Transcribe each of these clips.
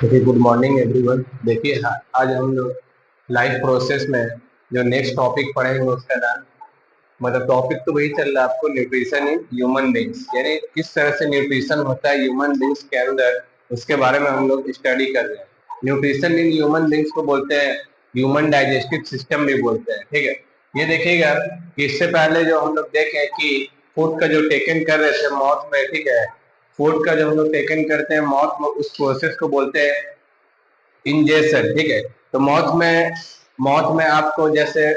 Okay, good morning everyone. देखिए, आज हम लोग लाइफ प्रोसेस में जो नेक्स्ट टॉपिक पढ़ेंगे उसका नाम, मतलब टॉपिक तो वही चल रहा है आपको, न्यूट्रिशन इन ह्यूमन बींग्स, यानी किस तरह से न्यूट्रिशन होता है ह्यूमन बींग्स के अंदर, उसके बारे में हम लोग स्टडी कर रहे हैं। न्यूट्रिशन इन ह्यूमन बींग्स को बोलते हैं ह्यूमन डाइजेस्टिव सिस्टम भी बोलते हैं। ठीक है, ये देखिएगा कि इससे पहले जो हम लोग देखें कि फूड का जो टेकन कर रहे थे माउथ में, ठीक है, फूड का जो हम लोग टेकन करते हैं माउथ में, उस प्रोसेस को बोलते हैं इंजेशन। ठीक है, तो मौत में आपको जैसे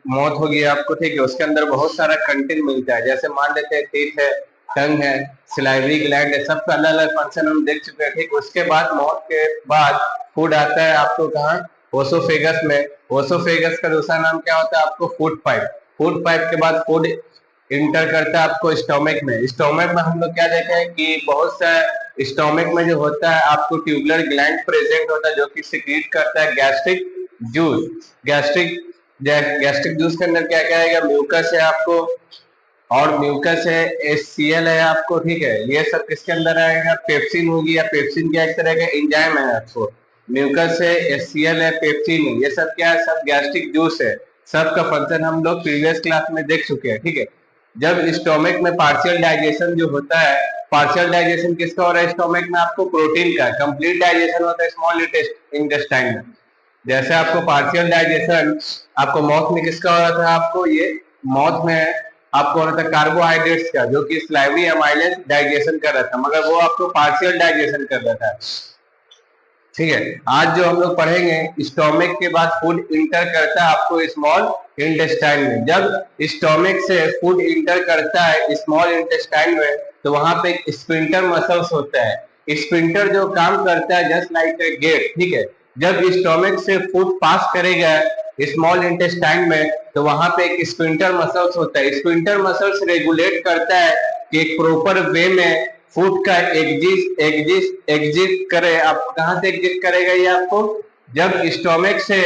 मौत होगी आपको, ठीक है, उसके अंदर बहुत सारा कंटेंट मिलता है। जैसे मान लेते हैं टीथ है, टंग है, सिलाइवरी ग्लैंड है, सबका अलग अलग फंक्शन हम देख चुके हैं। ठीक, उसके बाद मौत के बाद फूड आता है आपको कहाँ, ओसोफेगस में। ओसोफेगस का दूसरा नाम क्या होता है आपको, फूड पाइप। फूड पाइप के बाद फूड इंटर करता है आपको स्टोमक में। स्टोमक में हम लोग क्या देखे हैं कि बहुत सा स्टोमक में जो होता है आपको ट्यूबुलर ग्लैंड प्रेजेंट होता है, जो कि सिक्रीट करता है गैस्ट्रिक जूस। गैस्ट्रिक जूस के अंदर क्या क्या आएगा, म्यूकस है आपको, और म्यूकस है, HCl है आपको। ठीक है, ये सब किसके अंदर आएगा, पेप्सिन होगी, या पेप्सिन क्या एक तरह का एंजाइम है आपको। म्यूकस है, HCl है, पेप्सिन है, ये सब क्या है, सब गैस्ट्रिक जूस है। सबका फंक्शन हम लोग प्रीवियस क्लास में देख चुके हैं। ठीक है, जब स्टोमक में पार्शियल डाइजेशन जो होता है, पार्शियल डाइजेशन किसका हो रहा है स्टोमक में, आपको प्रोटीन का। कंप्लीट डाइजेशन होता है स्मॉल इंटेस्टाइन में। जैसे आपको पार्शियल डाइजेशन आपको माउथ में किसका हो रहा था, आपको ये माउथ में आपको हो रहा था कार्बोहाइड्रेट्स का, जो कि स्लाइवरी अमाइलेज डाइजेशन कर रहा था, मगर वो आपको पार्शियल डाइजेशन कर रहा था। ठीक है, आज जो हम लोग पढ़ेंगे स्टोमक के बाद फूड इंटर करता है आपको स्मॉल इंटेस्टाइन में। जब स्टोमक से फूड इंटर करता है स्मॉल इंटेस्टाइन में, तो वहां पे एक स्फिंक्टर मसल्स होता है। स्फिंक्टर जो काम करता है जस्ट लाइक ए गेट। ठीक है, जब स्टोमक से फूड पास करेगा स्मॉल इंटेस्टाइन में, तो वहां पे एक स्फिंक्टर मसल्स होता है। स्फिंक्टर मसल्स रेगुलेट करता है कि एक प्रॉपर वे में फूड का एग्जिट करे। आप कहाँ से एग्जिट करेगा ये आपको, जब स्टोमक से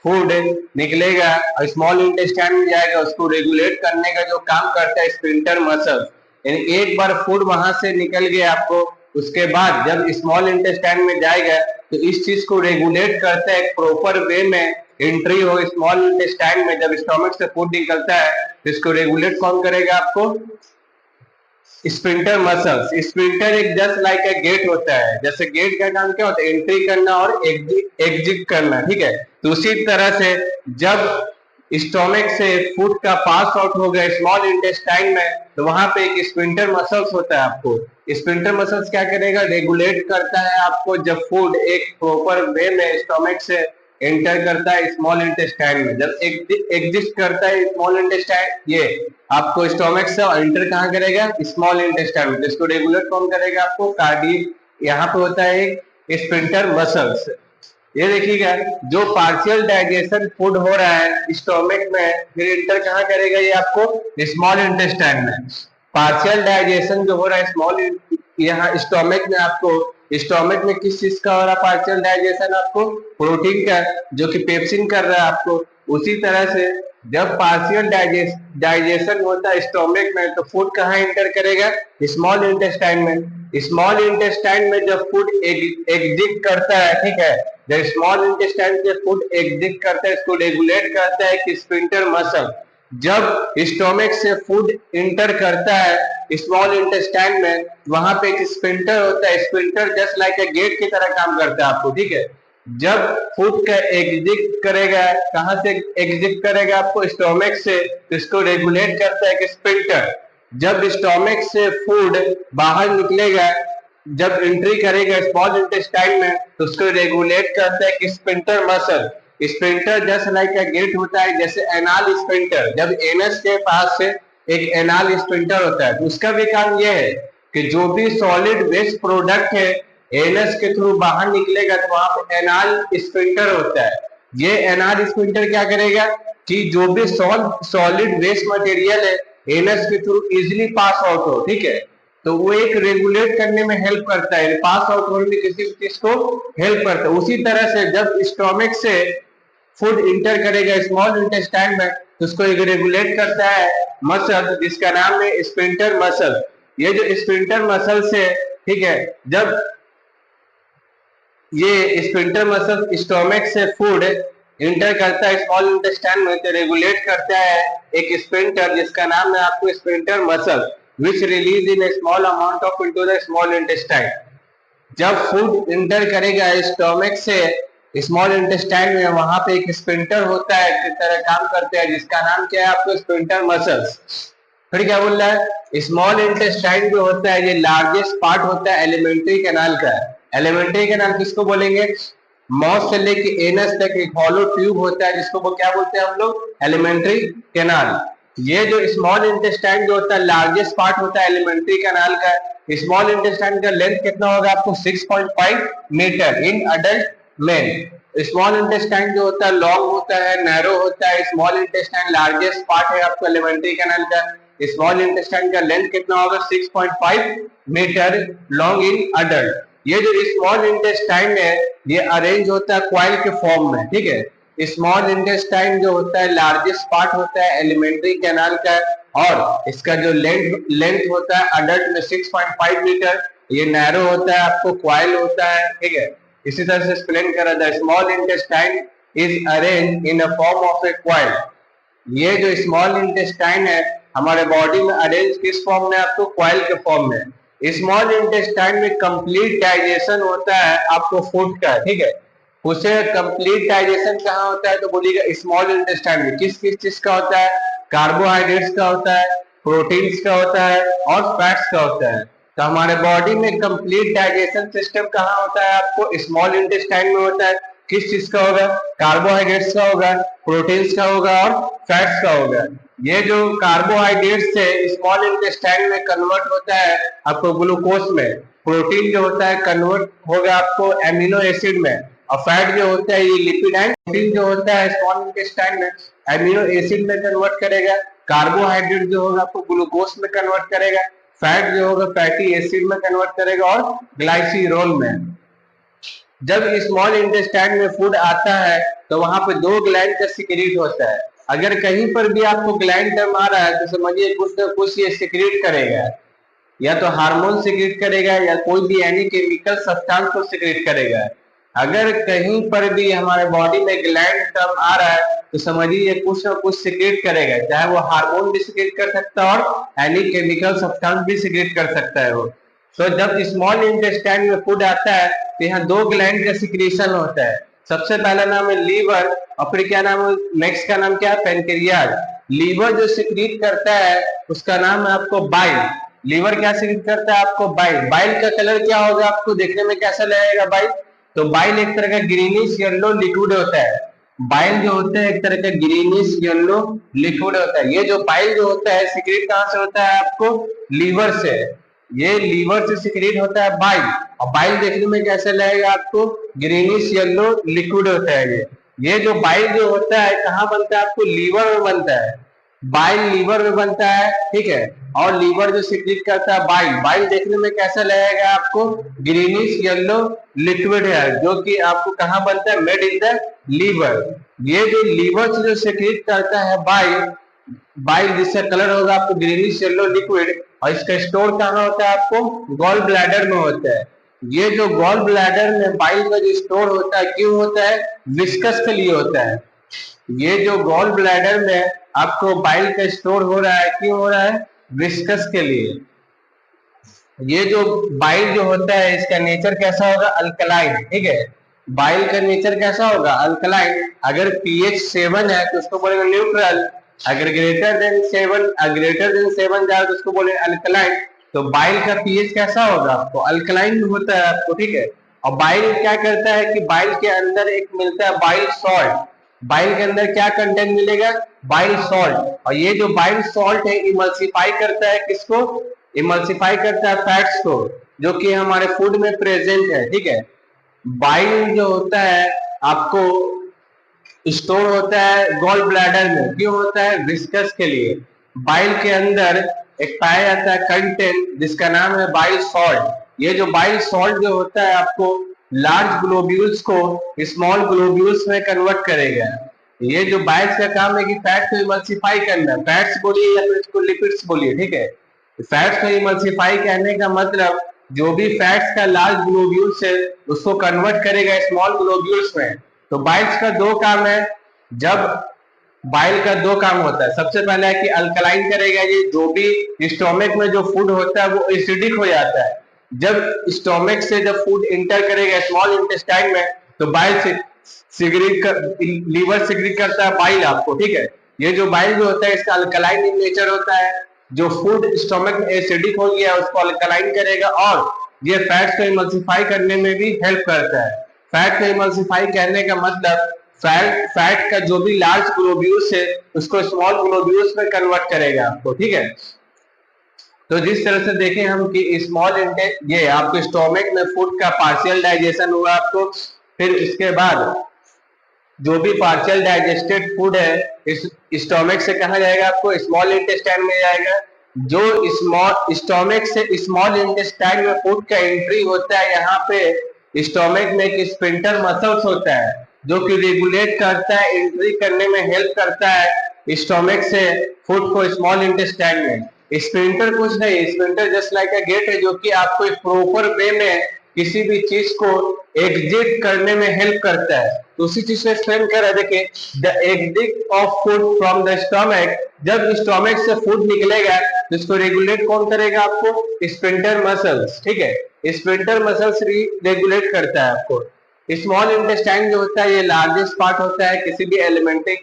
फूड निकलेगा और स्मॉल इंटेस्टाइन में जाएगा, उसको रेगुलेट करने का जो काम करता है स्फिंक्टर मसल। यानी एक बार फूड वहां से निकल गया आपको, उसके बाद जब स्मॉल इंटेस्टाइन में जाएगा, तो इस चीज को रेगुलेट करता है एक प्रॉपर वे में एंट्री हो स्मॉल इंटेस्टाइन में। जब स्टोमक से फूड निकलता है तो इसको रेगुलेट कौन करेगा आपको, स्प्रिंटर मसल्स। स्प्रिंटर एक जस्ट लाइक ए गेट होता है। जैसे गेट का काम क्या होता है, एंट्री करना और एग्जिट करना। ठीक है, तो उसी तरह से जब स्टोमक से फूड का पास आउट हो गया स्मॉल इंटेस्टाइन में, तो वहां पे एक स्प्रिंटर मसल्स होता है आपको। स्प्रिंटर मसल्स क्या करेगा, रेगुलेट करता है आपको जब फूड एक प्रॉपर वे में स्टोमक से एंटर करता है स्मॉल इंटेस्टाइन में। जब एग्जिस्ट करता है स्मॉल इंटेस्टाइन, ये आपको स्टोमक से एंटर कहाँ करेगा, स्मॉल इंटेस्टाइन में। इसको रेगुलेट कौन करेगा आपको, कार्डियक। यहाँ पे होता है एक स्फिंक्टर मसल्स। ये देखिएगा, जो पार्शियल डाइजेशन फूड हो रहा है स्टोमक में, फिर इंटर कहाँ करेगा ये आपको, स्मॉल इंटेस्टाइन में। पार्शियल डाइजेशन जो हो रहा है स्मॉल, यहाँ स्टोमक में आपको, स्टोमक में किस चीज का हो रहा है पार्शियल डाइजेशन, आपको प्रोटीन का, जो कि पेप्सिन कर रहा है आपको। उसी तरह से जब पार्शियल डाइजेशन होता है स्टोमक में, तो फूड कहाँ इंटर करेगा, स्मॉल इंटेस्टाइन में। स्मॉल इंटेस्टाइन में जब फूड एग्जिट करता है, ठीक है, जब स्मॉल इंटेस्टाइन से फूड एग्जिट करता है, इसको रेगुलेट करता है कि स्फिंक्टर मसल। जब स्टोमक से फूड इंटर करता है स्मॉल इंटेस्टाइन में, वहां पे एक स्फिंक्टर होता है। Sphincter just like a gate की तरह काम करता है आपको। ठीक है, जब फूड का एग्जिट करेगा, कहां से एग्जिट करेगा आपको, स्टोमक से, तो इसको रेगुलेट करता है कि स्फिंक्टर। जब स्टोमक से फूड बाहर निकलेगा, जब एंट्री करेगा स्मॉल इंटेस्टाइन में, तो उसको रेगुलेट करता है कि sphincter muscle. Sphincter just like a gate होता है, जैसे एनाल स्फिंक्टर। जब एनस के पास से एक एनाल स्फिंक्टर होता है, तो उसका भी काम यह है कि जो भी सॉलिड वेस्ट प्रोडक्ट है एनस के थ्रू बाहर निकलेगा, तो वहां पे एनाल स्फिंक्टर होता है। ये एनाल स्फिंक्टर क्या करेगा कि जो भी सॉलिड वेस्ट मटेरियल है एनस के थ्रू इजिली पास आउट हो। ठीक है, तो वो एक रेगुलेट करने में हेल्प करता है, पास आउट होने में किसी चीज को हेल्प करता है। उसी तरह से जब स्टोमक से फूड इंटर करेगा स्मॉल इंटेस्टाइन में, तो उसको एक रेगुलेट करता है मसल, जिसका नाम है स्फिंक्टर मसल। ये जो स्फिंक्टर मसल से, ठीक है, जब ये स्फिंक्टर मसल स्टोमक से फूड इंटर करता है स्मॉल इंटेस्टाइन में, तो रेगुलेट करता है एक स्फिंक्टर जिसका नाम है आपको sphincter muscle, which release in A small amount of into the small intestine. जब फूड इंटर करेगा स्टोमक से स्मॉल इंटेस्टाइन में, वहां पे एक स्फिंक्टर होता है की तरह काम करता है जिसका नाम क्या है आपको स्फिंक्टर मसल्स। फिर क्या बोल रहा है, स्मॉल इंटेस्टाइन जो होता है ये लार्जेस्ट पार्ट होता है एलिमेंट्री कैनाल का। एलिमेंट्री कैनाल किसको बोलेंगे, माउथ से लेके एनस तक एक हॉलो ट्यूब होता है जिसको वो क्या बोलते हैं हम लोग, एलिमेंट्री कैनाल। ये जो स्मॉल इंटेस्टाइन जो होता है लार्जेस्ट पार्ट होता है एलिमेंट्री कैनाल का। स्मॉल इंटेस्टाइन का लेंथ कितना होगा आपको 6.5 metre in adult men. Small intestine जो होता है लॉन्ग होता है, नैरो होता है। स्मॉल इंटेस्टाइन लार्जेस्ट पार्ट है आपको एलिमेंट्री कैनाल का। स्मॉल इंटेस्टाइन का लेंथ कितना होगा 6.5 मीटर लॉन्ग इन अडल्ट। ये जो स्मॉल इंटेस्टाइन है ये अरेंज होता है क्वाइल के फॉर्म में, ठीक है। स्मॉल इंटेस्टाइन जो होता है लार्जेस्ट पार्ट होता है एलिमेंट्री कैनाल का, और इसका जो लेंथ होता है अडल्ट में 6.5 मीटर, ये नैरो होता है आपको क्वाइल होता है, ठीक है। इसी तरह से एक्सप्लेन करा था, small intestine is arrange in a form of A coil. ये जो स्मॉल इंटेस्टाइन है हमारे बॉडी में अरेंज किस फॉर्म में, आपको क्वाइल के फॉर्म में। स्मॉल इंटेस्टाइन में कंप्लीट डाइजेशन होता है आपको फूड का, ठीक है। उसे कंप्लीट डाइजेशन कहाँ होता है, तो बोलिएगा स्मॉल इंटेस्टाइन में। किस किस चीज का होता है, कार्बोहाइड्रेट्स का होता है, प्रोटीन्स का होता है और फैट्स का होता है। तो हमारे बॉडी में कंप्लीट डाइजेशन सिस्टम कहाँ होता है, आपको स्मॉल इंटेस्टाइन में होता है। किस चीज का होगा, कार्बोहाइड्रेट्स का होगा, प्रोटीन्स का होगा और फैट्स का होगा। ये जो कार्बोहाइड्रेट्स से स्मॉल इंटेस्टाइन में कन्वर्ट होता है आपको ग्लूकोज में। प्रोटीन जो होता है कन्वर्ट होगा आपको एमिनो एसिड में, और फैट जो होता है ये लिपिड एंड प्रोटीन जो होता है स्मॉल इंटेस्टाइन में एमिनो एसिड में कन्वर्ट करेगा। कार्बोहाइड्रेट जो होगा आपको ग्लूकोज में कन्वर्ट करेगा। फैट जो होगा फैटी एसिड में कन्वर्ट करेगा और ग्लाइसिरोल में। जब स्मॉल इंटेस्टाइन में फूड आता है तो वहां पे दो ग्लैंड का सिक्रीट होता है। अगर कहीं पर भी आपको ग्लैंड टर्म आ रहा है तो समझिए कुछ ना कुछ ये सिक्रीट करेगा, या तो हार्मोन सिक्रीट करेगा या कोई भी एनी केमिकल सब्सटेंस को सिक्रीट करेगा। अगर कहीं पर भी हमारे बॉडी में ग्लैंड टर्म आ रहा है तो समझिए कुछ ना कुछ सिक्रीट करेगा, चाहे वो हार्मोन भी सिक्रीट कर सकता है और एनी केमिकल सब्सटेंस भी सिक्रीट कर सकता है वो। तो जब स्मॉल इंटेस्टाइन में फूड आता है तो यहाँ दो ग्लैंड का सिक्रीशन होता है। सबसे पहला नाम है लीवर और फिर क्या नाम है, नेक्स्ट का नाम क्या है, पेनक्रियाज। लीवर जो सिक्रीट करता है उसका नाम है आपको बाइल। लीवर क्या सिक्रीट करता है आपको, बाइल। बाइल का कलर क्या होगा आपको देखने में कैसा लगेगा बाइल, तो बाइल एक तरह का ग्रीनिश येलो लिक्विड होता है। बाइल जो होता है एक तरह का ग्रीनिश येलो लिक्विड होता है। ये जो बाइल जो होता है सिक्रीट कहाँ से होता है आपको, लीवर से। ये लीवर से सिक्रीट होता है बाइल, और बाइल देखने में कैसा लगेगा आपको, ग्रीनिश येलो लिक्विड होता है। ये जो बाइल जो होता है कहाँ बनता है आपको, लीवर में बनता है। बाइल लीवर में बनता है, ठीक है। और लीवर जो सिक्रीट करता है बाइल, बाइल देखने में कैसा लगेगा आपको, ग्रीनिश येलो लिक्विड है, जो कि आपको कहाँ बनता है, मेड इन द लीवर। ये जो लीवर से जो सिक्रीट करता है बाइल, बाइल जिसका कलर होगा आपको ग्रीनिश येलो लिक्विड, और इसका स्टोर कहाँ होता है आपको, गॉल ब्लैडर में होता है। ये जो गॉल ब्लैडर में बाइल का जो स्टोर होता है क्यों होता है, विस्कस के लिए होता है। ये जो गॉल ब्लैडर में आपको बाइल का स्टोर हो रहा है क्यों हो रहा है, विस्कस के लिए। ये जो बाइल जो होता है इसका नेचर कैसा होगा, अल्कलाइन, ठीक है। बाइल का नेचर कैसा होगा, अल्कलाइन। अगर पीएच 7 है तो उसको बोलेंगे न्यूट्रल। अगर ग्रेटर देन 7 जाए तो उसको बोलेंगे अल्कलाइन। तो बाइल का पीएच कैसा होगा आपको, अल्कलाइन होता है आपको, ठीक है। और बाइल क्या करता है कि बाइल के अंदर एक मिलता है बाइल सॉल्ट। बाइल के अंदर क्या कंटेंट मिलेगा, बाइल सॉल्ट। और ये जो बाइल सॉल्ट है इमल्सिफाई करता है किसको, इमल्सिफाई करता है फैट्स को, जो कि हमारे फूड में प्रेजेंट है, ठीक है। बाइल जो होता है आपको स्टोर होता है गॉल ब्लैडर में, क्यों होता है, विस्कस के लिए। बाइल के अंदर एक पाया जाता है कंटेंट जिसका नाम है बाइल सॉल्ट। ये जो बाइल सॉल्ट जो होता है आपको लार्ज ग्लोब्यूल्स को स्मॉल ग्लोब्यूल्स में कन्वर्ट करेगा। ये जो बाइल्स का काम है कि फैट को इमल्सिफाई करना, फैट्स बोलिए या फिर इसको लिपिड्स बोलिए, ठीक है। फैट्स को इमल्सिफाई करने का मतलब जो भी फैट्स का लार्ज ग्लोब्यूल्स है उसको कन्वर्ट करेगा स्मॉल ग्लोब्यूल्स में। तो बाइल्स का दो काम है, जब बाइल का दो काम होता है, सबसे पहला है कि अल्कलाइन करेगा, ये जो भी स्टोमक में जो फूड होता है वो एसिडिक हो जाता है। जब स्टोमक से जब फूड इंटर करेगा स्मॉल इंटेस्टाइन में तो बाइल से सिग्रीट कर, लीवर सिग्रीट करता है बाइल आपको, ठीक है। ये जो बाइल जो होता है इसका अल्कलाइन इन नेचर होता है, जो फूड स्टोमक में एसिडिक हो गया उसको अल्कलाइन करेगा और ये फैट्स को इमल्सिफाई करने में भी हेल्प करता है। फैट को इमल्सिफाई करने का मतलब फैट का जो भी लार्ज ग्लोब्यूल्स है उसको स्मॉल ग्लोब्यूल्स में कन्वर्ट करेगा आपको, ठीक है। तो जिस तरह से देखें हम कि स्मॉल इंटेक ये आपके स्टोमक में फूड का पार्शियल डाइजेशन हुआ आपको, फिर इसके बाद जो भी पार्शियल डाइजेस्टेड फूड है इस स्टोमक से कहा जाएगा आपको स्मॉल इंटेस्टाइन में जाएगा। जो स्मॉल स्टोमक से स्मॉल इंटेस्टाइन में फूड का एंट्री होता है, यहाँ पे स्टोमक में एक स्फिंक्टर मसल्स होता है जो कि रेगुलेट करता है, एंट्री करने में हेल्प करता है स्टोमक से फूड को स्मॉल इंटेस्टाइन में। स्फिंक्टर कुछ नहीं, sphincter just like a gate है जो कि आपको एक प्रॉपर वे में किसी भी चीज को एग्जिट करने में हेल्प करता है। तो उसी चीज को एक्सप्लेन कर रहे, देखिए the exit of food from the stomach, जब स्टोमक से फूड निकलेगा तो इसको रेगुलेट कौन करेगा आपको, स्फिंक्टर मसल्स, ठीक है। स्फिंक्टर मसल्स रेगुलेट करता है आपको। स्मॉल इंटेस्टाइन जो होता है ये लार्जेस्ट पार्ट होता है किसी भी एलिमेंट्री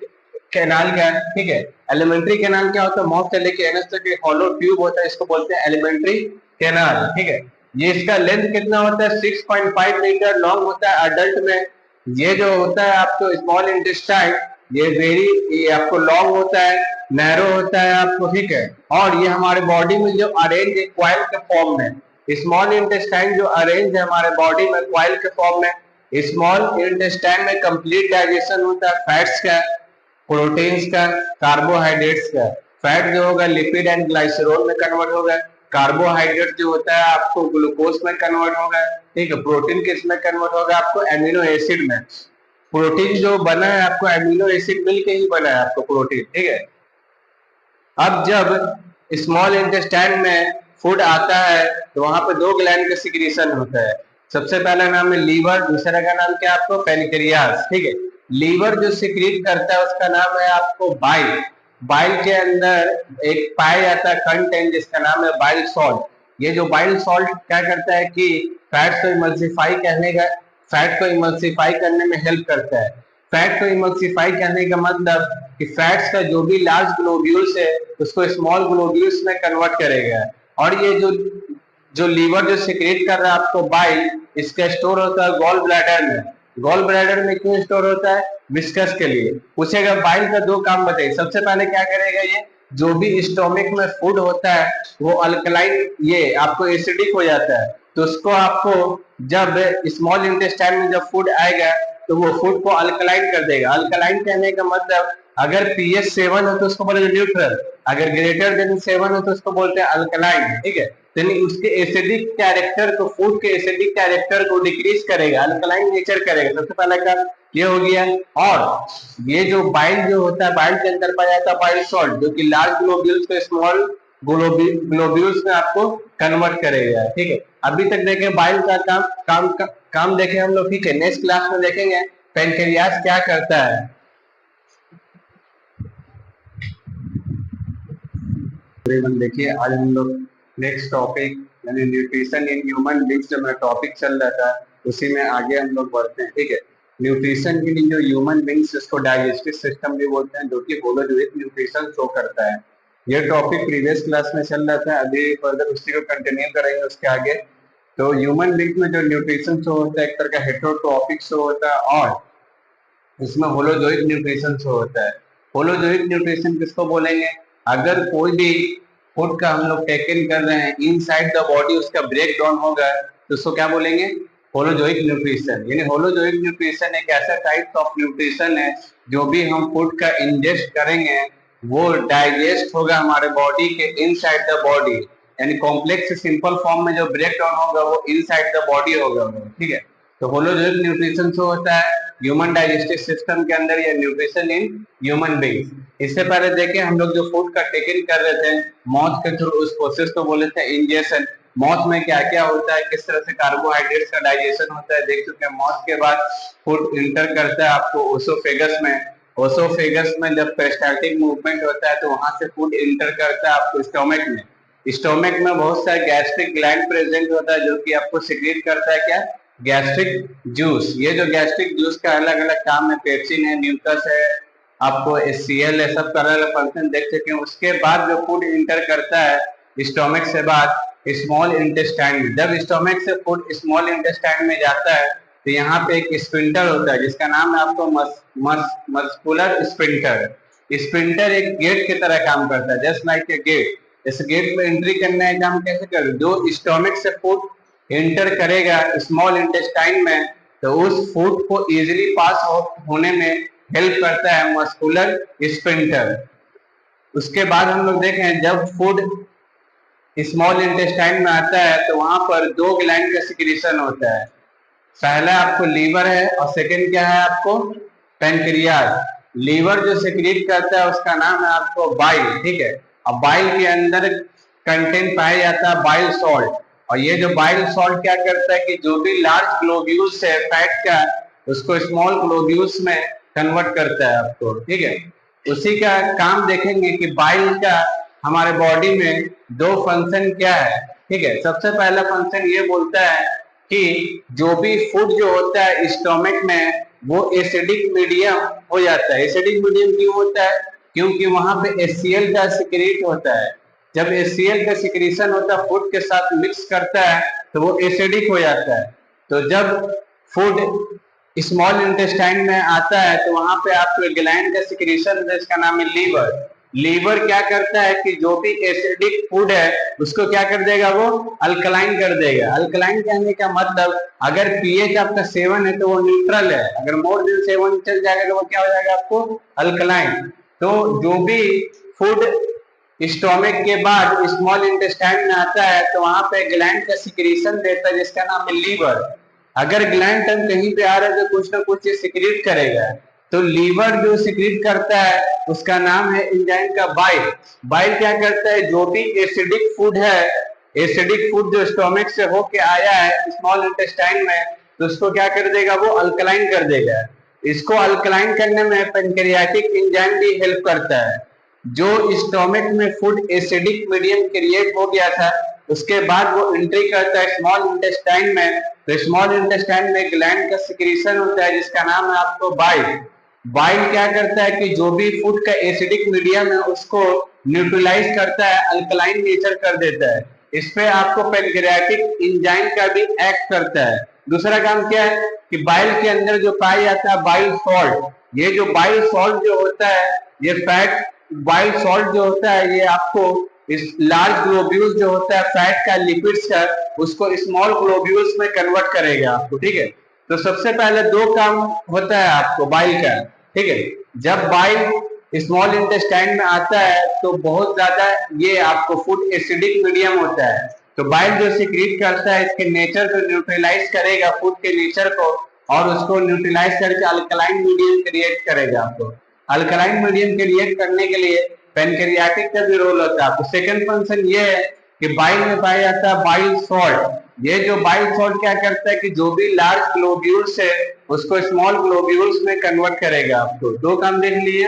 कैनाल का, ठीक है। एलिमेंट्री कैनाल क्या होता है, माउथ से लेके एनस तक एक हॉलो ट्यूब होता है, इसको बोलते हैं एलिमेंट्री कैनाल, ठीक है। ये इसका लेंथ कितना होता है, 6.5 मीटर लॉन्ग होता है अडल्ट में। ये जो होता है आपको स्मॉल इंटेस्टाइन ये आपको लॉन्ग होता है, नैरो होता है आपको, ठीक है। और ये हमारे बॉडी में जो अरेंज है क्वाइल के फॉर्म में, स्मॉल इंटेस्टाइन जो अरेंज है हमारे बॉडी में क्वाइल के फॉर्म में। स्मॉल इंटेस्टाइन में कंप्लीट डाइजेशन होता है फैट्स का, प्रोटीन्स का, कार्बोहाइड्रेट्स का। फैट जो होगा लिपिड एंड ग्लाइसरॉल में कन्वर्ट होगा, कार्बोहाइड्रेट जो होता है आपको ग्लूकोज में कन्वर्ट होगा, ठीक है। प्रोटीन किस में कन्वर्ट होगा, आपको एमिनो एसिड में। प्रोटीन जो बना है आपको एमिनो एसिड मिल के ही बना है आपको प्रोटीन, ठीक है। अब जब स्मॉल इंटेस्टाइन में फूड आता है तो वहां पे दो ग्लैंड का सिक्रीशन होता है। सबसे पहला नाम है लीवर, दूसरा का नाम क्या आपको, पेनक्रियास, ठीक है। लीवर जो सिक्रीट करता है उसका नाम है आपको बाइल। बाइल के अंदर एक पाया जाता है कंटेंट जिसका नाम है बाइल सॉल्ट। ये जो बाइल सॉल्ट क्या करता है कि फैट को इमल्सिफाई करने में हेल्प करता है। फैट को इमल्सिफाई करने का मतलब कि फैट्स का जो भी लार्ज ग्लोब्यूल्स है उसको स्मॉल ग्लोब्यूल्स में कन्वर्ट करेगा। और ये जो लीवर जो सिक्रेट कर रहा है आपको बाइल, इसका स्टोर होता है गॉल ब्लैडर में। गॉल ब्लैडर में क्यों स्टोर होता है, विस्कस के लिए। पूछेगा बाइल का दो काम बताइए। सबसे पहले क्या करेगा, ये जो भी स्टोमक में फूड होता है वो अल्कलाइन, ये आपको एसिडिक हो जाता है, तो उसको आपको जब स्मॉल इंटेस्टाइन में जब फूड आएगा तो वो फूड को अल्कलाइन कर देगा। अल्कलाइन कहने का मतलब अगर पीएच 7 हो तो उसको बोलेंगे न्यूट्रल, अगर ग्रेटर देन 7 हो तो उसको बोलते हैं अल्कलाइन, ठीक है। यानी उसके एसिडिक कैरेक्टर को, फूड के एसिडिक कैरेक्टर को डिक्रीज करेगा, अल्कलाइन नेचर करेगा। सबसे पहला काम ये हो गया। और ये जो बाइल जो होता है, बाइल के अंदर पाया जाता है बाइल सॉल्ट जो कि लार्ज ग्लोब्यूल्स को स्मॉल ग्लोब्यूल्स में आपको कन्वर्ट करेगा, ठीक है। अभी तक देखें बाइल का काम देखें हम लोग, ठीक है। नेक्स्ट क्लास में देखेंगे पेनक्रियास क्या करता है। देखिए आज हम लोग नेक्स्ट टॉपिक यानी न्यूट्रिशन इन ह्यूमन बींग्स जो मेरा टॉपिक चल रहा था उसी में आगे हम लोग बढ़ते हैं, ठीक है। न्यूट्रिशन इन जो ह्यूमन बींग्स, इसको डाइजेस्टिव सिस्टम भी बोलते हैं, जो कि होलोजोइक न्यूट्रिशन शो करता है। ये टॉपिक प्रीवियस क्लास में चल रहा था, अभी फर्दर उसी को कंटिन्यू करेंगे उसके आगे। तो ह्यूमन बींग्स में जो न्यूट्रिशन शो होता है एक तरह का हेटेरोट्रॉपिक शो होता है और इसमें होलोजोइक न्यूट्रिशन शो होता है। होलोजोइक न्यूट्रिशन किसको बोलेंगे, अगर कोई भी फूड का हम लोग टेक इन कर रहे हैं इनसाइड द बॉडी उसका ब्रेक डाउन होगा तो उसको क्या बोलेंगे, होलोजोइक न्यूट्रिशन। यानी होलोजोइक न्यूट्रिशन एक ऐसा टाइप ऑफ न्यूट्रिशन है जो भी हम फूड का इंजेस्ट करेंगे वो डाइजेस्ट होगा हमारे बॉडी के इनसाइड द बॉडी, यानी कॉम्प्लेक्स से सिंपल फॉर्म में जो ब्रेक डाउन होगा वो इनसाइड द बॉडी होगा, ठीक है। तो होलोजोइक न्यूट्रिशन शो होता है ह्यूमन डाइजेस्टिव सिस्टम के अंदर, या न्यूट्रिशन इन ह्यूमन बींग्स। इससे पहले देखें हम लोग जो फूड का टेक इन कर रहे थे माउथ के थ्रू, उस प्रोसेस को बोले थे इंजेशन। मौत में क्या क्या होता है, किस तरह से कार्बोहाइड्रेट्स का डाइजेशन होता है देख चुके हैं। मौत के बाद फूड इंटर करता है आपको ओसोफेगस में। ओसोफेगस में जब पेरिस्टाल्टिक मूवमेंट होता है तो वहां से फूड इंटर करता है आपको स्टोमक में। स्टोमक में बहुत सारा गैस्ट्रिक ग्लैंड प्रेजेंट होता है जो कि आपको सिक्रीट करता है क्या, गैस्ट्रिक जूस। ये जो गैस्ट्रिक जूस का अलग अलग काम है, पेप्सिन है, म्यूकस है, आपको HCl है, सब का अलग अलग फंक्शन देख चुके हैं। उसके बाद जो फूड इंटर करता है स्टोमक से बाद स्मॉल इंटेस्टाइन में। जब स्टोमक से फूड स्मॉल इंटेस्टाइन में जाता है तो यहाँ पे एक स्फिंक्टर होता है जिसका नाम है आपको मस्कुलर स्फिंक्टर। स्फिंक्टर एक गेट की तरह काम करता है, जस्ट लाइक ए गेट। इस गेट में एंट्री करने का काम कैसे कर, जो स्टोमक से फूड एंटर करेगा स्मॉल इंटेस्टाइन में तो उस फूड को इजीली पास होने में हेल्प करता है मस्कुलर स्फिंक्टर। उसके बाद हम लोग देखें जब फूड स्मॉल इंटेस्टाइन में आता है तो वहां पर दो ग्लैंड का सिक्रीशन होता है। पहला आपको लीवर है और सेकंड क्या है आपको, पेनक्रियास। लीवर जो सिक्रीट करता है उसका नाम है आपको बाइल, ठीक है। अब बाइल के अंदर कंटेंट पाया जाता है बाइल सॉल्ट, और ये जो बाइल सॉल्ट क्या करता है कि जो भी लार्ज ग्लोब्यूल्स है फैट का उसको स्मॉल ग्लोब्यूल्स में कन्वर्ट करता है आपको, ठीक है। उसी का काम देखेंगे कि बाइल का हमारे बॉडी में दो फंक्शन क्या है, ठीक है। सबसे पहला फंक्शन ये बोलता है कि जो भी फूड जो होता है स्टोमक में वो एसिडिक मीडियम हो जाता है। एसिडिक मीडियम क्यों होता है, क्योंकि वहां पे HCl का सिक्रीट होता है। जब HCl का सिक्रीशन होता है फूड के साथ मिक्स करता है तो वो एसिडिक हो जाता है। तो जब फूड स्मॉल इंटेस्टाइन में आता है तो वहां पे आपको ग्लैंड का सिक्रीशन है जिसका नाम है लीवर। लीवर क्या करता है कि जो भी एसिडिक फूड है उसको क्या कर देगा, वो अल्कलाइन कर देगा। अल्कलाइन कहने का मतलब अगर पीएच आपका 7 है तो वो न्यूट्रल है, अगर मोर देन 7 चल जाएगा तो वो क्या हो जाएगा आपको, अल्कलाइन। तो जो भी फूड स्टोमक के बाद स्मॉल इंटेस्टाइन में आता है तो वहां पे ग्लैंड का सिक्रीशन देता है जिसका नाम है लीवर। अगर ग्लैंड टर्म कहीं पे आ रहा है तो कुछ ना कुछ ये सिक्रीट करेगा। तो लीवर जो सिक्रीट करता है उसका नाम है एंजाइम का बाइल। बाइल क्या करता है, जो भी एसिडिक फूड है, एसिडिक फूड जो स्टोमक से होके आया है स्मॉल इंटेस्टाइन में तो उसको क्या कर देगा, वो अल्कलाइन कर देगा। इसको अल्कलाइन करने में पेनक्रियाटिक एंजाइम भी हेल्प करता है। जो स्टोमक में फूड एसिडिक मीडियम क्रिएट हो गया था उसके बाद वो एंट्री करता है स्मॉल इंटेस्टाइन में, तो स्मॉल इंटेस्टाइन में ग्लैंड का सिक्रीशन होता है जिसका नाम है आपको बाइल। बाइल क्या करता है कि जो भी फूड का एसिडिक मीडियम है उसको न्यूट्रलाइज करता है, अल्कलाइन नेचर कर देता है। इस पे आपको पेनक्रियाटिक एंजाइम का भी एक्ट करता है। दूसरा काम क्या है कि बाइल के अंदर जो पाया जाता है बाइल सॉल्ट, ये जो बाइल सॉल्ट जो होता है ये फैट, बाइल सॉल्ट जो होता है ये आपको इस लार्ज ग्लोब्यूल्स जो होता है फैट का, लिपिड्स का, उसको स्मॉल ग्लोब्यूल्स में कन्वर्ट करेगा आपको, ठीक है। तो सबसे पहले दो काम होता है आपको बाइल का, ठीक है। जब बाइल स्मॉल इंटेस्टाइन में आता है तो बहुत ज्यादा ये आपको फूड एसिडिक मीडियम होता है, तो बाइल जो सिक्रीट करता है इसके नेचर को न्यूट्रलाइज करेगा, फूड के नेचर को, और उसको न्यूट्रलाइज करके अल्कलाइन मीडियम क्रिएट करेगा आपको। अल्कलाइन मीडियम क्रिएट करने के लिए पेनक्रियाटिक का भी रोल होता है आपको। सेकंड फंक्शन ये है कि बाइल में पाया जाता है बाइल सॉल्ट। ये जो बाइल सॉल्ट क्या करता है कि जो भी लार्ज ग्लोब्यूल्स है उसको स्मॉल ग्लोब्यूल्स में कन्वर्ट करेगा आपको। दो काम देख लिए।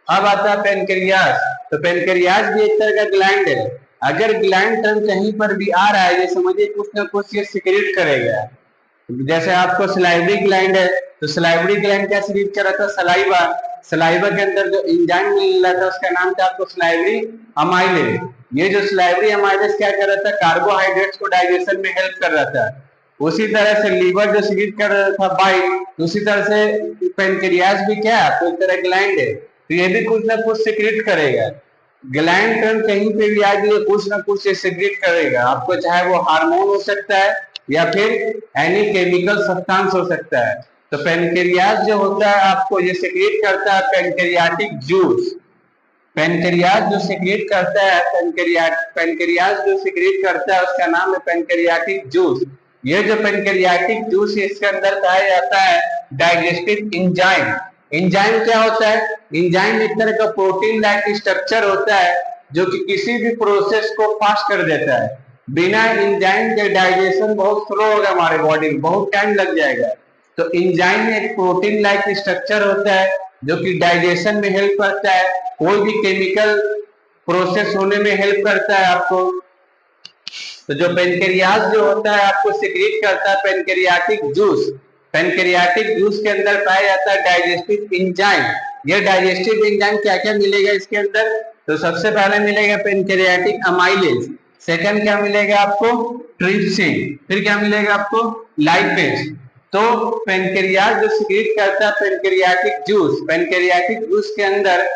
अब आता है पेनक्रियास। तो पेनक्रियास भी एक तरह का ग्लैंड है। अगर ग्लैंड टर्म कहीं पर भी आ रहा है ये समझिए कुछ ना कुछ ये सिक्रेट करेगा। जैसे आपको सलाइवरी ग्लैंड है तो सलाइवरी ग्लैंड क्या सिक्रीट कर रहा था, सलाइवा। सलाइवा के अंदर जो एंजाइम मिल रहा था उसका नाम था आपको सलाइवरी अमाइलेज। ये जो सलाइवरी अमाइलेज क्या कर रहा था, कार्बोहाइड्रेट्स को डाइजेशन में हेल्प कर रहा था। उसी तरह से लीवर जो सिक्रीट कर रहा था बाइल, उसी तरह से पेनक्रियास भी क्या है तो एक तरह ग्लैंड है, तो ये भी कुछ ना कुछ सिक्रीट करेगा। ग्लैंड टर्म कहीं पे भी आ जाए कुछ ना कुछ ये सिक्रीट करेगा आपको, चाहे वो हार्मोन हो सकता है या फिर एनी केमिकल सब्सटेंस हो सकता है। तो पेनक्रियास जो होता है आपको ये सिक्रीट करता है पेनक्रियाटिक जूस। पेनक्रियास जो सिक्रीट करता है पेनक्रियास जो सिक्रीट करता है उसका नाम है पेनक्रियाटिक जूस। ये जो पेनक्रियाटिक जूस है इसके अंदर पाया जाता है डाइजेस्टिव एंजाइम। एंजाइम क्या होता है, एंजाइम एक तरह का प्रोटीन लाइक स्ट्रक्चर होता है जो कि किसी भी प्रोसेस को फास्ट कर देता है। बिना एंजाइम के डाइजेशन बहुत स्लो होगा, हमारे बॉडी में बहुत टाइम लग जाएगा। तो एंजाइम में एक प्रोटीन लाइक स्ट्रक्चर होता है जो कि डाइजेशन में हेल्प करता है, कोई भी केमिकल प्रोसेस होने में हेल्प करता है आपको। तो जो पेनक्रियास जो होता है आपको सिक्रीट करता है पेनक्रियाटिक जूस। पेनक्रियाटिक जूस के अंदर पाया जाता है डाइजेस्टिव एंजाइम। ये डाइजेस्टिव एंजाइम क्या क्या मिलेगा इसके अंदर? तो सबसे पहले मिलेगा पेनक्रियाटिक अमाइलेज, सेकंड क्या मिलेगा आपको? ट्रिप्सिन, फिर क्या मिलेगा आपको? लाइपेज। तो पेनक्रियास जो सिक्रीट करता है पेनक्रियाटिक जूस, पेनक्रियाटिक जूस के अंदर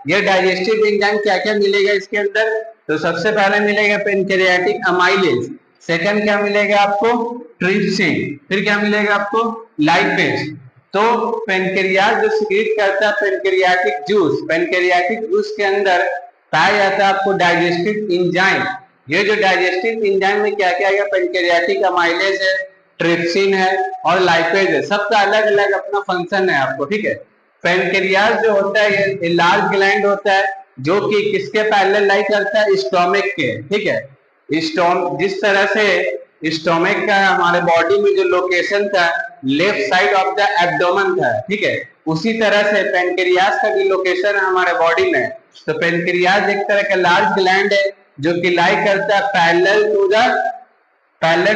ये डाइजेस्टिव एंजाइम क्या क्या मिलेगा इसके अंदर? तो सबसे पहले मिलेगा पेनक्रियाटिक अमाइलेज, सेकंड क्या मिलेगा आपको? ट्रिप्सिन, फिर क्या मिलेगा आपको? लाइपेज। तो पेनक्रियास जो सिक्रीट करता है पेनक्रियाटिक जूस, पेनक्रियाटिक जूस के अंदर पाया जाता है आपको डाइजेस्टिव एंजाइम। ये जो डाइजेस्टिव एंजाइम में क्या क्या है? पेनक्रियाटिक अमाइलेज है, ट्रिप्सिन है और लाइपेज है। सबका अलग अलग अपना फंक्शन है आपको, ठीक है। पेनक्रियास जो होता है ये लार्ज ग्लैंड होता है जो कि किसके पैरेलल लाई करता है? स्टोमक के, ठीक है। जिस तरह से स्टोमक का हमारे बॉडी में जो लोकेशन था left side of the abdomen था, ठीक है, उसी तरह से पेनक्रियास का भी लोकेशन है हमारे बॉडी में। तो पेनक्रियास एक तरह का लार्ज ग्लैंड है जो कि लाई करता है पैरेलल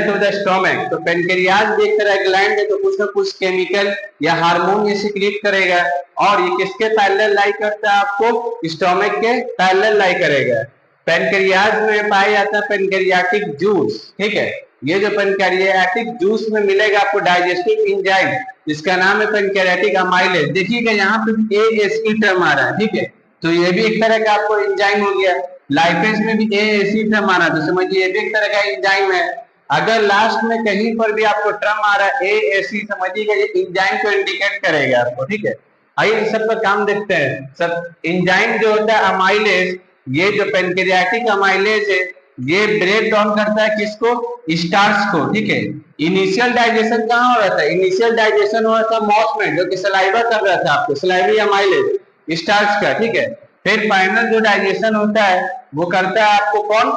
टू द स्टोमक। तो पेनक्रियास भी एक तरह ग्लैंड है तो कुछ ना कुछ केमिकल या हार्मोन ये सिक्रीट करेगा और ये किसके पैरेलल लाई करता है? आपको स्टोमक के पैरेलल लाई करेगा। पेनक्रियास में पाया जाता है पेनक्रियाटिक जूस, ठीक है। ये जो पेनक्रियाटिक जूस में मिलेगा आपको डाइजेस्टिव एंजाइम जिसका नाम है पेनक्रियाटिक अमाइलेज। देखिएगा यहाँ पे एएसई टर्म आ रहा है, ठीक है, तो ये भी एक तरह का आपको एंजाइम हो गया। लाइपेज में भी एएसई टर्म आ रहा है तो समझिए ये भी एक तरह का एंजाइम है। अगर लास्ट में कहीं पर भी आपको टर्म आ रहा है एएसई, समझिएगा ये एंजाइम को इंडिकेट करेगा आपको, ठीक है। आइए इन सब का काम देखते हैं। सब एंजाइम जो होता है अमाइलेज, ये जो पेनक्रियाटिक अमाइलेज है ये ब्रेक डाउन करता है किसको? स्टार्च को, ठीक है। इनिशियल डाइजेशन कहाँ हो रहा था? इनिशियल डाइजेशन हो रहा था माउथ में जो कि सलाइवा कर रहा था आपको, सलाइवी अमाइलेज स्टार्च का, ठीक है। फिर फाइनल जो डाइजेशन होता है वो करता है आपको कौन?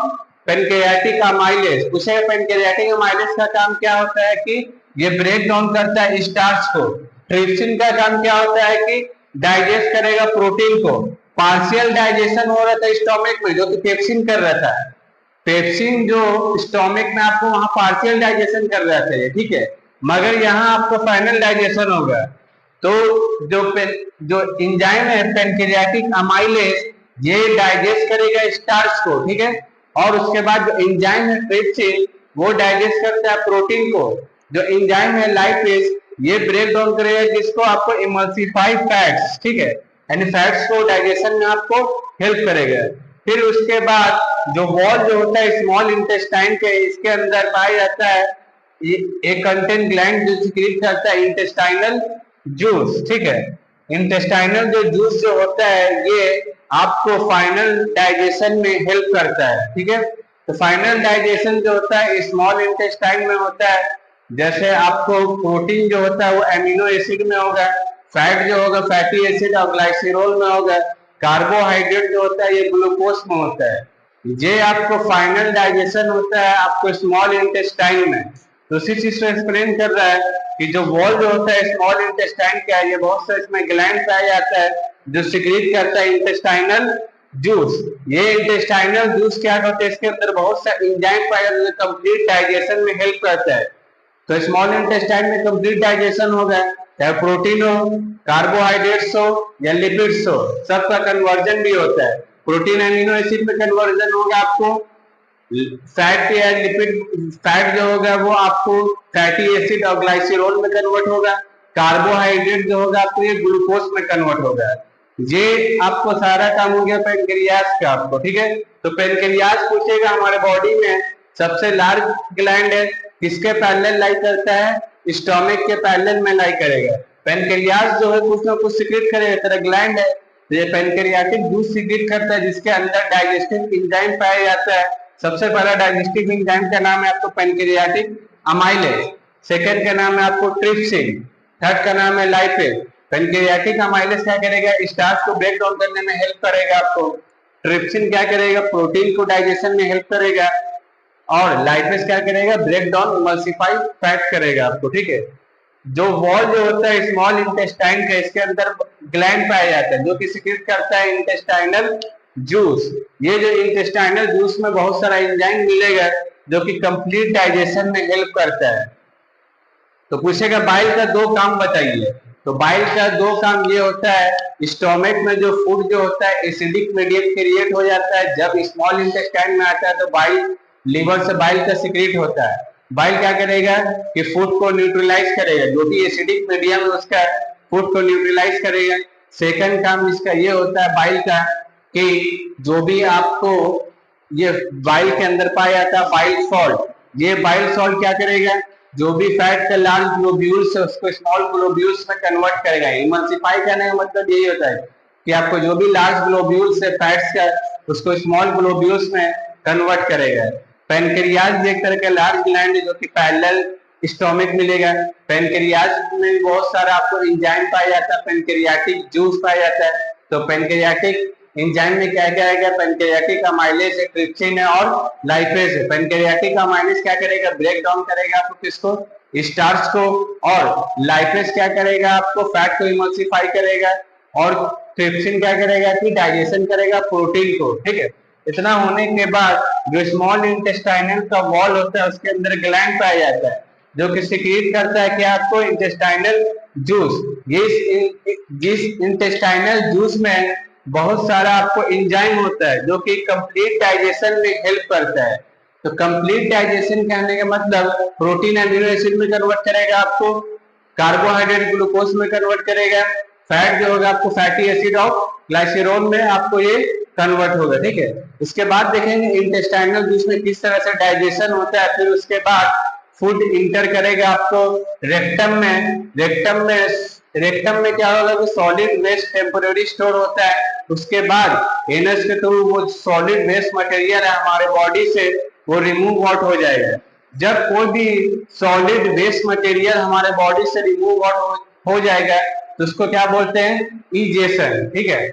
Pancreatic amylase. पूछे पेनक्रियाटिक अमाइलेज का काम क्या होता है कि ये ब्रेक डाउन करता है स्टार्च को। ट्रिप्सिन का काम क्या होता है कि डाइजेस्ट करेगा प्रोटीन को। पार्शियल डाइजेशन हो रहा था स्टोमक में जो कि पेप्सिन कर रहा था। पेप्सिन जो स्टोमक में आपको वहां पार्शियल डाइजेशन कर रहा था, ठीक है, मगर यहाँ आपको फाइनल डाइजेशन होगा। तो जो एंजाइम है पेनक्रियाटिक अमाइलेज ये डाइजेस्ट करेगा स्टार्च को, ठीक है, और उसके बाद जो एंजाइम है ट्रिप्सिन वो डाइजेस्ट करता है प्रोटीन को। जो एंजाइम है लाइपेज ये ब्रेक डाउन करेगा जिसको? आपको इमल्सिफाइड फैट्स, ठीक है, यानी फैट्स को डाइजेशन में आपको हेल्प करेगा। फिर उसके बाद जो वॉल जो होता है स्मॉल इंटेस्टाइन के, इसके अंदर पाया जाता है एक कंटेंट ग्लैंड जो सिक्रीट करता है इंटेस्टाइनल जूस, ठीक है। इंटेस्टाइनल जो जूस जो होता है ये आपको फाइनल डाइजेशन में हेल्प करता है, ठीक है। तो फाइनल डाइजेशन जो होता है स्मॉल इंटेस्टाइन में होता है। जैसे आपको प्रोटीन जो होता है वो एमिनो एसिड में होगा, फैट जो होगा फैटी एसिड और ग्लाइसिरोल में होगा, कार्बोहाइड्रेट जो होता है ये ग्लूकोज में होता है। ये आपको फाइनल डाइजेशन होता है आपको स्मॉल इंटेस्टाइन में। तो उसी चीज को एक्सप्लेन कर रहा है कि जो वॉल जो होता है स्मॉल इंटेस्टाइन का है ये बहुत सा इसमें ग्लैंड पाया जाता है जो सिक्रीट करता है इंटेस्टाइनल जूस। ये इंटेस्टाइनल जूस क्या होता है? इसके अंदर बहुत सा एंजाइम पाया जाता है जो कंप्लीट डाइजेशन में हेल्प करता है। तो स्मॉल इंटेस्टाइन में कंप्लीट डाइजेशन होगा, चाहे प्रोटीन हो, कार्बोहाइड्रेट्स हो या लिपिड्स हो, सबका कन्वर्जन भी होता है। प्रोटीन एमिनो एसिड में कन्वर्जन होगा आपको, फैट या लिपिड फैट जो होगा वो आपको फैटी एसिड और ग्लाइसिरोल में कन्वर्ट होगा, कार्बोहाइड्रेट जो होगा आपको ये ग्लूकोज में कन्वर्ट होगा। ये आपको सारा काम हो गया पेनक्रियास का आपको, ठीक है। तो पेनक्रियास पूछेगा हमारे बॉडी में सबसे लार्ज ग्लैंड है, किसके पैरेलल लाई करता है? स्टोमक के पैरेलल में लाई करेगा। पेनक्रियास जो है कुछ ना कुछ सिक्रेट करेगा, तरह ग्लैंड है तो ये पेनक्रियाटिक जूस सिक्रेट करता है जिसके अंदर डाइजेस्टिव एंजाइम पाया जाता है। सबसे पहला डाइजेस्टिव एंजाइम का नाम है आपको पेनक्रियाटिक अमाइलेज, सेकंड का नाम है आपको ट्रिप्सिन, थर्ड का नाम है लाइपेज। पेनक्रियाटिक अमाइलेज क्या करेगा? स्टार्च को ब्रेक डाउन करने में हेल्प करेगा आपको। ट्रिप्सिन क्या करेगा? प्रोटीन को डाइजेशन में हेल्प करेगा। और लाइपेज क्या करेगा, ब्रेक डाउन इमल्सिफाई फैट करेगा आपको, ठीक है। जो वॉल जो होता है स्मॉल इंटेस्टाइन का, इसके अंदर ग्लैंड पाया जाता है जो कि सिक्रीट करता है इंटेस्टाइनल जूस। ये जो इंटेस्टाइनल जूस में बहुत सारा एंजाइम मिलेगा जो कि कंप्लीट डाइजेशन में हेल्प करता है। तो पूछेगा बाइल का दो काम बताइए। तो बाइल का दो काम ये होता है, स्टोमक में जो फूड जो होता है एसिडिक मीडियम क्रिएट हो जाता है, जब स्मॉल इंटेस्टाइन में आता है तो बाइल, लीवर से बाइल का सिक्रीट होता है। बाइल क्या करेगा कि फूड को न्यूट्रलाइज करेगा, जो भी एसिडिक मीडियम है उसका फूड को न्यूट्रलाइज करेगा। सेकंड काम इसका ये होता है बाइल का कि जो भी आपको ये बाइल के अंदर पाया जाता है बाइल सॉल्ट, ये बाइल सॉल्ट क्या करेगा, जो भी फैट का लार्ज ग्लोब्यूल्स है उसको स्मॉल ग्लोब्यूल्स में कन्वर्ट करेगा। इमल्सिफाई करने का मतलब यही होता है कि आपको जो भी लार्ज ग्लोब्यूल्स है फैट्स का उसको स्मॉल ग्लोब्यूल्स में कन्वर्ट करेगा। पेनक्रियाज एक तरह का लार्ज ग्लैंड है जो कि पैरेलल स्टोमक मिलेगा। पेनक्रियाज में बहुत सारा आपको एंजाइम पाया जाता है, पेनक्रियाटिक जूस पाया जाता है। तो पेनक्रियाटिक एंजाइम में क्या क्या आएगा, पेनक्रियाटिक अमाइलेज है, ट्रिप्सिन है और लाइपेज है। पेनक्रियाटिक अमाइलेज क्या करेगा, ब्रेक डाउन करेगा आपको किसको, स्टार्च को, और लाइपेज क्या करेगा आपको फैट को इमल्सिफाई करेगा, और ट्रिप्सिन क्या करेगा कि डाइजेशन करेगा प्रोटीन को, ठीक है। इतना होने के बाद जो स्मॉल इंटेस्टाइनल का वॉल होता है उसके अंदर ग्लैंड पाया जाता है जो कि सिक्रीट करता है क्या आपको, इंटेस्टाइनल जूस। जिस इंटेस्टाइनल जूस में बहुत सारा आपको एंजाइम होता है जो कि कंप्लीट डाइजेशन में हेल्प करता है। तो कंप्लीट डाइजेशन कहने का मतलब प्रोटीन अमीनो एसिड में कन्वर्ट करेगा आपको, कार्बोहाइड्रेट ग्लूकोज में कन्वर्ट करेगा, फैट जो होगा आपको फैटी एसिड और ग्लाइसेरोल में आपको ये कन्वर्ट होगा, ठीक है। इसके बाद देखेंगे इंटेस्टाइनल जूस में किस तरह से डाइजेशन होता है। फिर उसके बाद फूड इंटर करेगा आपको रेक्टम में। रेक्टम में क्या होगा कि सॉलिड वेस्ट टेम्पोररी स्टोर होता है। उसके बाद एनस के थ्रू वो सॉलिड वेस्ट मटेरियल है हमारे बॉडी से वो रिमूव आउट हो जाएगा। जब कोई भी सॉलिड वेस्ट मटेरियल हमारे बॉडी से रिमूव आउट हो जाएगा तो उसको क्या बोलते हैं, इजेशन, ठीक है।